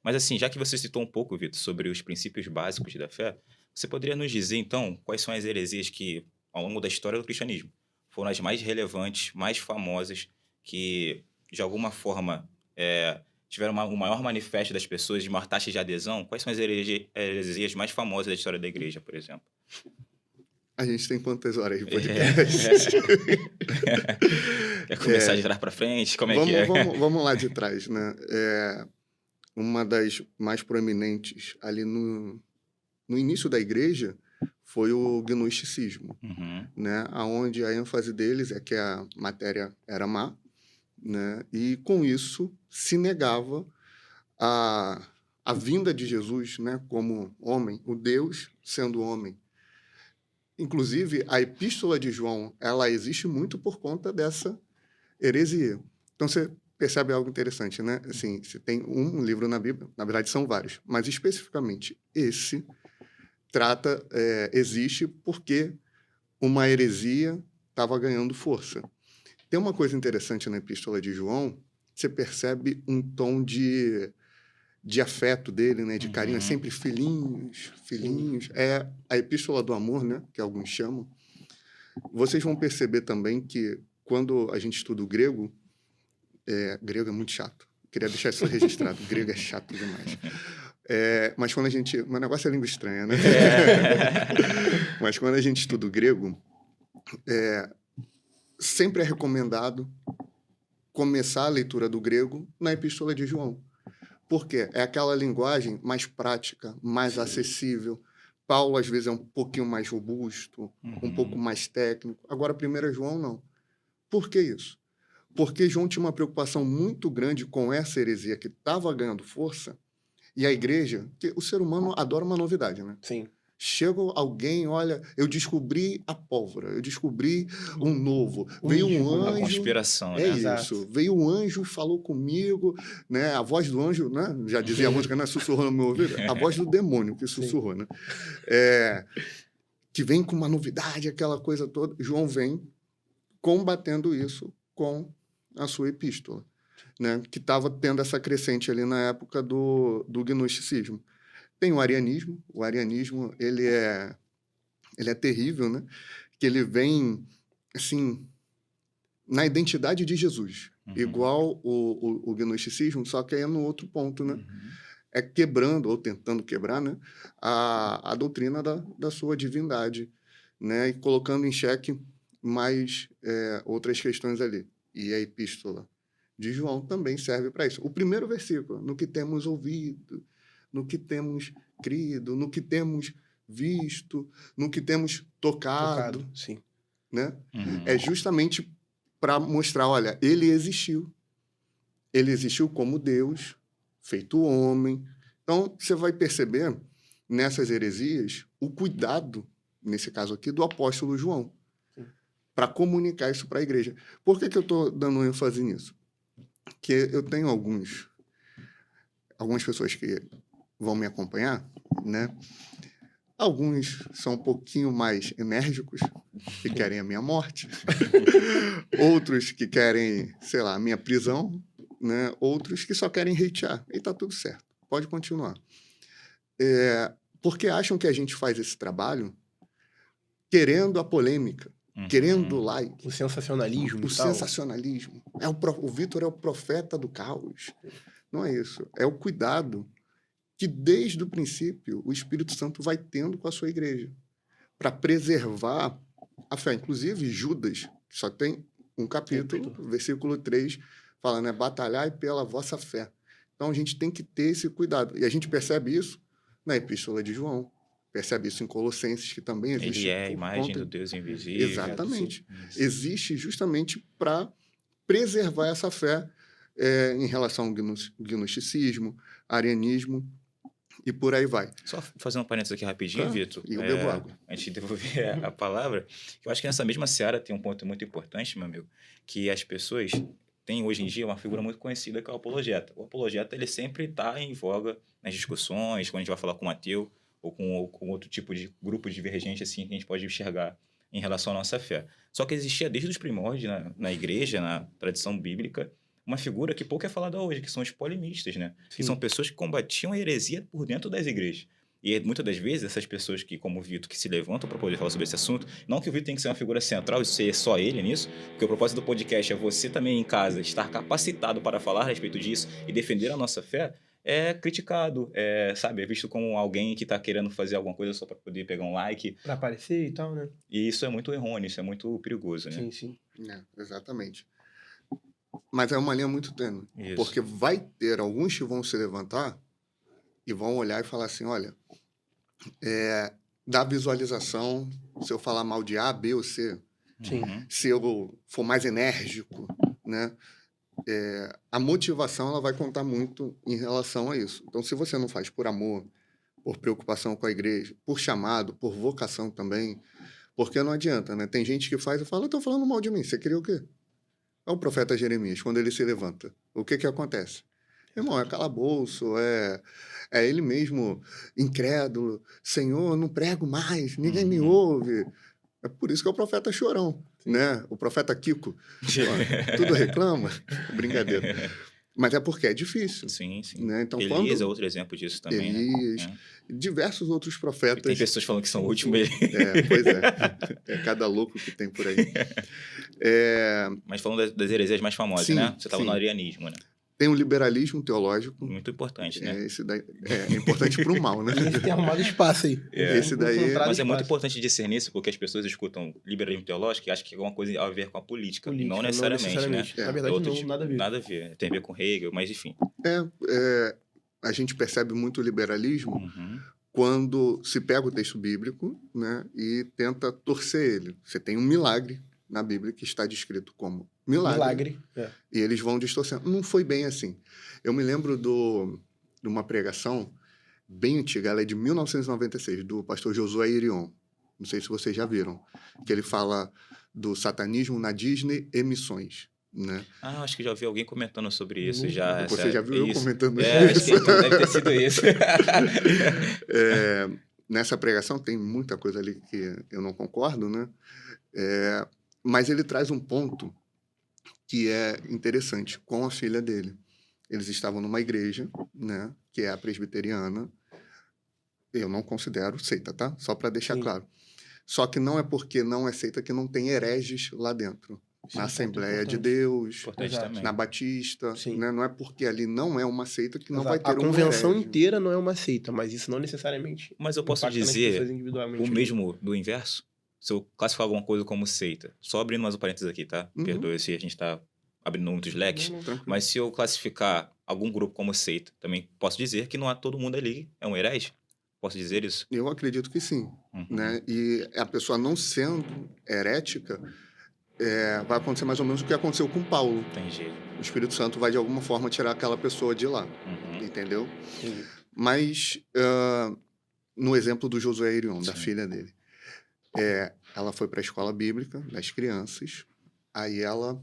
Mas assim, já que você citou um pouco, Vitor, sobre os princípios básicos da fé, você poderia nos dizer, então, quais são as heresias que, ao longo da história do cristianismo, foram as mais relevantes, mais famosas, que, de alguma forma, tiveram o maior manifesto das pessoas, de maior taxa de adesão? Quais são as heresias mais famosas da história da igreja, por exemplo? A gente tem quantas horas de podcast? É. Quer começar de trás para frente? Como é que é? Vamos lá de trás, né? Uma das mais proeminentes ali no início da igreja foi o gnosticismo, Uhum, né? Aonde a ênfase deles é que a matéria era má, né? E com isso se negava a, a vinda de Jesus, né? Como homem, o Deus sendo homem. Inclusive, a Epístola de João, ela existe muito por conta dessa heresia. Então, você percebe algo interessante, né? Assim, você tem um livro na Bíblia, na verdade são vários, mas especificamente esse existe porque uma heresia estava ganhando força. Tem uma coisa interessante na Epístola de João, você percebe um tom de afeto dele, né? De carinho, é uhum. sempre filhinhos, Sim. filhinhos. É a Epístola do Amor, né? Que alguns chamam. Vocês vão perceber também que quando a gente estuda o grego, grego é muito chato. Queria deixar isso registrado. Grego é chato demais. Mas quando a gente... Meu negócio é língua estranha, né? Mas quando a gente estuda o grego, sempre é recomendado começar a leitura do grego na Epístola de João. Por quê? É aquela linguagem mais prática, mais acessível. Paulo, às vezes, é um pouquinho mais robusto, um pouco Uhum. mais técnico. Agora, 1 João, não. Por que isso? Porque João tinha uma preocupação muito grande com essa heresia que estava ganhando força, e a igreja, que o ser humano adora uma novidade, né? Sim. Chega alguém, olha, eu descobri a pólvora, eu descobri um novo. Um Veio um mendigo, né? A anjo, conspiração, é né? Exato. isso. Veio um anjo, falou comigo, né? A voz do anjo, né? Já dizia a música, né? Sussurrou no meu ouvido. A voz do demônio que Sim. sussurrou, né? É, que vem com uma novidade, aquela coisa toda. João vem combatendo isso com a sua epístola, né? Que estava tendo essa crescente ali na época do gnosticismo. Tem o arianismo ele é terrível, né? Que ele vem, assim, na identidade de Jesus, Uhum. igual o gnosticismo, só que aí é no outro ponto, né? Uhum. É quebrando, ou tentando quebrar, né? A doutrina da sua divindade, né? E colocando em xeque mais outras questões ali. E a epístola de João também serve para isso. O primeiro versículo, no que temos ouvido, no que temos crido, no que temos visto, no que temos tocado, Tocado, sim. né? É Uhum. justamente para mostrar, olha, ele existiu. Ele existiu como Deus, feito homem. Então, você vai perceber nessas heresias o cuidado, nesse caso aqui, do apóstolo João, Sim. para comunicar isso para a igreja. Por que eu estou dando ênfase nisso? Porque eu tenho algumas pessoas que vão me acompanhar, né? Alguns são um pouquinho mais enérgicos, que querem a minha morte. Outros que querem, sei lá, a minha prisão, né? Outros que só querem hatear. E tá tudo certo. Pode continuar. Porque acham que a gente faz esse trabalho querendo a polêmica, querendo o Uhum. like, O sensacionalismo o e tal. sensacionalismo. O Vitor é o profeta do caos. Não é isso. É o cuidado que, desde o princípio, o Espírito Santo vai tendo com a sua igreja para preservar a fé. Inclusive, Judas, que só tem um capítulo, versículo 3, fala, né? Batalhai pela vossa fé. Então, a gente tem que ter esse cuidado. E a gente percebe isso na Epístola de João, percebe isso em Colossenses, que também Ele existe é a por imagem do conta... Deus invisível. Exato, sim. Exatamente. Isso. Existe justamente para preservar essa fé em relação ao gnosticismo, arianismo, e por aí vai. Só fazendo um parênteses aqui rapidinho, Claro, Vitor, e eu bebo água. antes de devolver a palavra, eu acho que nessa mesma seara tem um ponto muito importante, meu amigo, que as pessoas têm hoje em dia uma figura muito conhecida que é o apologeta. O apologeta, ele sempre está em voga nas discussões, quando a gente vai falar com um ateu ou com outro tipo de grupo divergente assim que a gente pode enxergar em relação à nossa fé. Só que existia desde os primórdios na igreja, na tradição bíblica, uma figura que pouco é falada hoje, que são os polemistas, né? Que Sim. são pessoas que combatiam a heresia por dentro das igrejas. E muitas das vezes, essas pessoas que, como o Vitor, que se levantam para poder falar sobre esse assunto, não que o Vitor tem que ser uma figura central e ser só ele nisso, porque o propósito do podcast é você também em casa estar capacitado para falar a respeito disso e defender a nossa fé, é criticado, sabe, é visto como alguém que está querendo fazer alguma coisa só para poder pegar um like, Pra aparecer e tal, né? e isso é muito errôneo, isso é muito perigoso, né? Sim, sim. Exatamente. Mas é uma linha muito tênue. Isso. Porque vai ter alguns que vão se levantar e vão olhar e falar assim, olha, da visualização, se eu falar mal de A, B ou C, Sim. Uhum. se eu for mais enérgico, né? A motivação ela vai contar muito em relação a isso. Então, se você não faz por amor, por preocupação com a igreja, por chamado, por vocação também, porque não adianta, né? Tem gente que faz e fala, estão falando mal de mim, você queria o quê? É o profeta Jeremias, quando ele se levanta. O que que acontece? Irmão, é calabouço, é ele mesmo incrédulo. Senhor, não prego mais, ninguém me ouve. É por isso que é o profeta chorão, né? O profeta Kiko. Ó, tudo reclama. Brincadeira. Mas é porque é difícil. Sim, sim. Né? Então, Elias é outro exemplo disso também, Elias, né? diversos outros E profetas. tem pessoas falando que são o último. Pois é. É cada louco que tem por aí. Mas falando das heresias mais famosas, Sim, né? Você estava sim. no arianismo, né? Tem o liberalismo teológico. Muito importante, né? Esse daí é importante para o mal, né? E esse tem arrumado espaço aí. Esse daí- Encontrado Mas é muito espaço. importante discernir isso, porque as pessoas escutam liberalismo teológico e acham que é alguma coisa a ver com a política. E não necessariamente, né? Na verdade, Outro não, tipo- nada a ver. Nada a ver. Tem a ver com Hegel, mas enfim. A gente percebe muito o liberalismo Uhum. quando se pega o texto bíblico, né, e tenta torcer ele. Você tem um milagre na Bíblia que está descrito como milagre. E eles vão distorcendo. Não foi bem assim. Eu me lembro de uma pregação bem antiga, ela é de 1996, do pastor Josué Irion. Não sei se vocês já viram. Que ele fala do satanismo na Disney e missões. Né? Ah, acho que já ouvi alguém comentando sobre isso Uhum. já. Você já viu eu isso. comentando Acho isso? que então deve ter sido isso. Nessa pregação tem muita coisa ali que eu não concordo, né? Mas ele traz um ponto que é interessante com a filha dele. Eles estavam numa igreja, né, que é a presbiteriana. Eu não considero seita, tá? Só para deixar Sim. claro. Só que não é porque não é seita que não tem hereges lá dentro. Sim, Na ponto Assembleia de importante. Deus, Importante Exato. também. na Batista, Sim. né? Não é porque ali não é uma seita que não Exato. vai ter A um convenção herege. inteira não é uma seita, mas isso não necessariamente Mas eu posso impacta nas dizer pessoas individualmente. o mesmo do inverso? Se eu classificar alguma coisa como seita, só abrindo mais um parênteses aqui, tá? Uhum. Perdoe se a gente está abrindo muitos leques. Não, não. Tranquilo. Mas se eu classificar algum grupo como seita, também posso dizer que não há todo mundo ali é um herege? Posso dizer isso? Eu acredito que sim. Uhum. Né? E a pessoa não sendo herética, vai acontecer mais ou menos o que aconteceu com Paulo. Entendi. O Espírito Santo vai, de alguma forma, tirar aquela pessoa de lá. Uhum. Entendeu? Sim. Mas, no exemplo do Josué Irion, da Sim. filha dele, ela foi para a escola bíblica das crianças, aí ela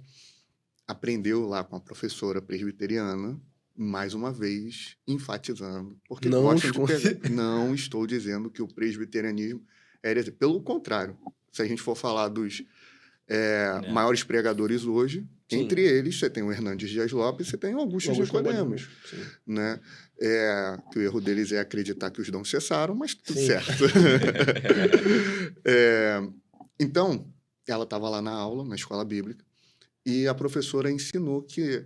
aprendeu lá com a professora presbiteriana, mais uma vez, enfatizando. Porque Não gostam de estou- pegar. Não estou dizendo que o presbiterianismo é heresia. Pelo contrário, se a gente for falar dos maiores pregadores hoje, Sim. entre eles, você tem o Hernandes Dias Lopes, você tem o Augusto Nicodemos. Sim. Né? Que o erro deles é acreditar que os dons cessaram, mas tudo Sim. certo. Então, ela estava lá na aula, na escola bíblica, e a professora ensinou que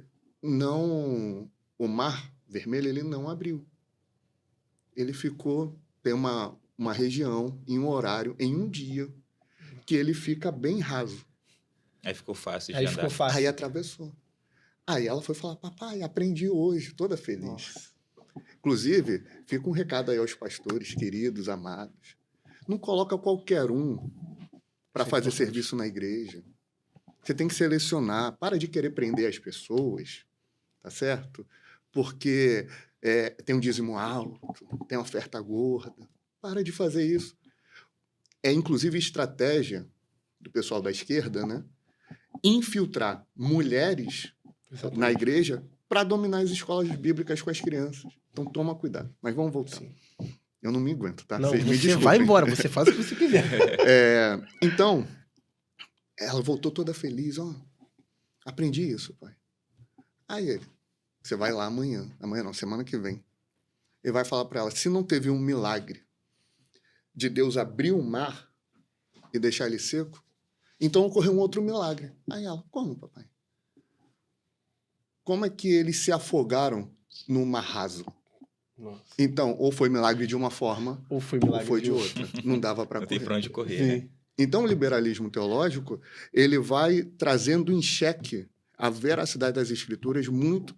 o mar vermelho ele não abriu. Ele tem uma região em um horário, em um dia, que ele fica bem raso. Aí ficou fácil de Aí andar. ficou fácil. Aí atravessou. Aí ela foi falar, papai, aprendi hoje, toda feliz. Nossa. Inclusive, fica um recado aí aos pastores queridos, amados. Não coloca qualquer um para Isso é fazer importante. serviço na igreja. Você tem que selecionar. Para de querer prender as pessoas, tá certo? Porque tem um dízimo alto, tem uma oferta gorda. Para de fazer isso. É, inclusive, estratégia do pessoal da esquerda, né? Infiltrar mulheres Exatamente. na igreja para dominar as escolas bíblicas com as crianças. Então, toma cuidado. Mas vamos voltar. Sim. Eu não me aguento, tá? Não, Vocês me você desculpem. vai embora, você faz o que você quiser. Então, ela voltou toda feliz. Ó, aprendi isso, pai. Aí ele, você vai lá amanhã não, semana que vem, e vai falar para ela, se não teve um milagre de Deus abrir o mar e deixar ele seco, então ocorreu um outro milagre. Aí ela, como, papai? Como é que eles se afogaram no mar raso? Nossa. Então, ou foi milagre de uma forma, Ou foi ou milagre foi de outra. Não dava para Não tem correr. pra onde correr, né? Sim. Então, o liberalismo teológico, ele vai trazendo em xeque a veracidade das escrituras muito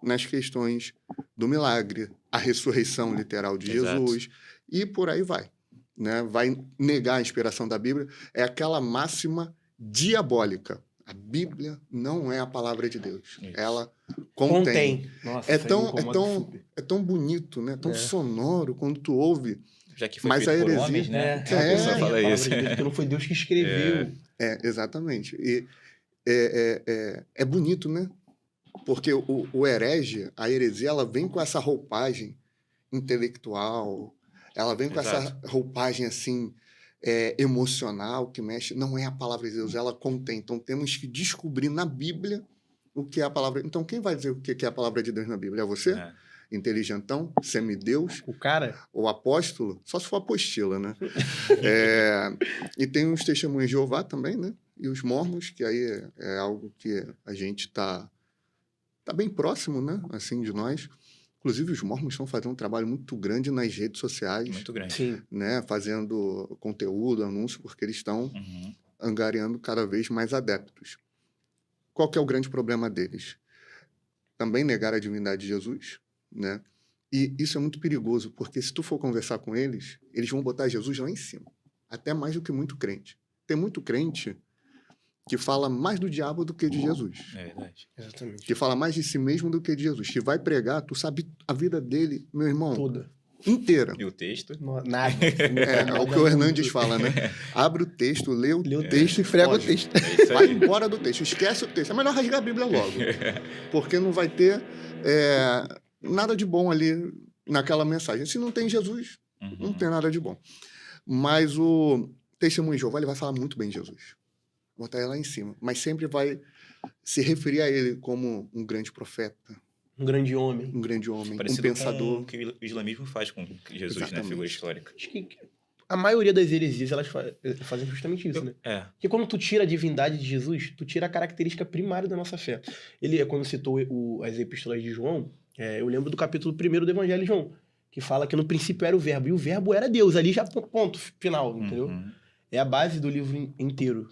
nas questões do milagre, a ressurreição literal de Exato. Jesus, e por aí vai. Né? Vai negar a inspiração da Bíblia. É aquela máxima diabólica. A Bíblia não é a palavra de Deus. Isso. Ela contém. Nossa, É isso aí me tão, incomoda super. é tão bonito, né? Tão É. sonoro quando tu ouve. Já que foi Mas feito a por heresia- homens, né? É, A pessoa é, fala a palavra isso. de Deus, porque não foi Deus que escreveu. Exatamente. E é bonito, né? Porque o herege, a heresia, ela vem com essa roupagem intelectual, ela vem com essa Exato. roupagem assim emocional que mexe. Não é a palavra de Deus, ela contém. Então temos que descobrir na Bíblia o que é a palavra. Então quem vai dizer o que é a palavra de Deus na Bíblia? É você? É. Inteligentão, semideus, O cara, o apóstolo, só se for apostila, né? E tem os testemunhos de Jeová também, né? E os mormons, que aí é algo que a gente está bem próximo, né? Assim, de nós. Inclusive, os mormons estão fazendo um trabalho muito grande nas redes sociais, Muito grande. sim. né? Fazendo conteúdo, anúncio, porque eles estão Uhum. angariando cada vez mais adeptos. Qual que é o grande problema deles? Também negar a divindade de Jesus, né? E isso é muito perigoso, porque se tu for conversar com eles, eles vão botar Jesus lá em cima. Até mais do que muito crente. Tem muito crente que fala mais do diabo do que de Jesus. É verdade. Exatamente. Que fala mais de si mesmo do que de Jesus. Que vai pregar, tu sabe a vida dele, meu irmão, Toda. inteira. E o texto? Nada. É o que o Hernandes fala, né? Abre o texto, lê o Lê o texto texto e frega o foge. texto. É isso Vai aí. embora do texto, esquece o texto. É melhor rasgar a Bíblia logo. Porque não vai ter nada de bom ali naquela mensagem. Se não tem Jesus, não Uhum. tem nada de bom. Mas o testemunho de Jeová, ele vai falar muito bem de Jesus. Botar ele lá em cima. Mas sempre vai se referir a ele como um grande profeta, Um grande homem. um grande homem, Parecido um pensador. com o que o islamismo faz com Jesus, né? Exatamente. Figura histórica. Acho que a maioria das heresias, elas fazem justamente isso, né? É. Porque quando tu tira a divindade de Jesus, tu tira a característica primária da nossa fé. Ele, quando citou as epístolas de João, eu lembro do capítulo 1 do Evangelho de João, que fala que no princípio era o verbo, e o verbo era Deus, ali já ponto final, entendeu? Uhum. É a base do livro inteiro.